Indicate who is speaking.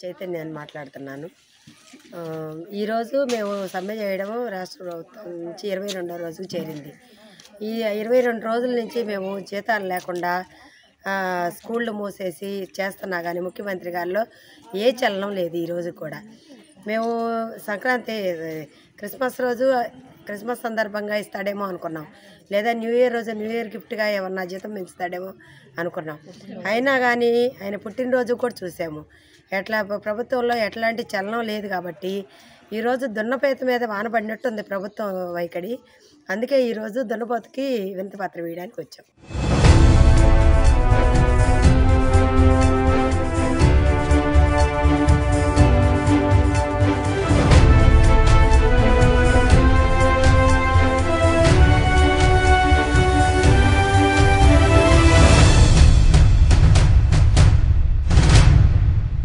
Speaker 1: చైతన్యాన్ని మాట్లాడుతున్నాను. ఈరోజు మేము సమ్మె చేయడము రాష్ట్ర ప్రభుత్వం నుంచి 22వ రోజుకు చేరింది. ఈ 22 రోజుల నుంచి మేము జీతాలు లేకుండా స్కూళ్ళు మూసేసి చేస్తున్నా కానీ ముఖ్యమంత్రి గారిలో ఏ చలనం లేదు. ఈరోజు కూడా మేము సంక్రాంతి క్రిస్మస్ సందర్భంగా ఇస్తాడేమో అనుకున్నాం, లేదా న్యూ ఇయర్ రోజు న్యూ ఇయర్ గిఫ్ట్గా ఏమన్నా జీతం పెంచుతాడేమో అనుకున్నాం. అయినా కానీ ఆయన పుట్టినరోజు కూడా చూసాము. ప్రభుత్వంలో ఎట్లాంటి చలనం లేదు కాబట్టి ఈరోజు దున్నపోత మీద వానపడినట్టుంది ప్రభుత్వం వైఖరి. అందుకే ఈరోజు దున్నపోతుకి వినతి పత్రం వేయడానికి వచ్చాం.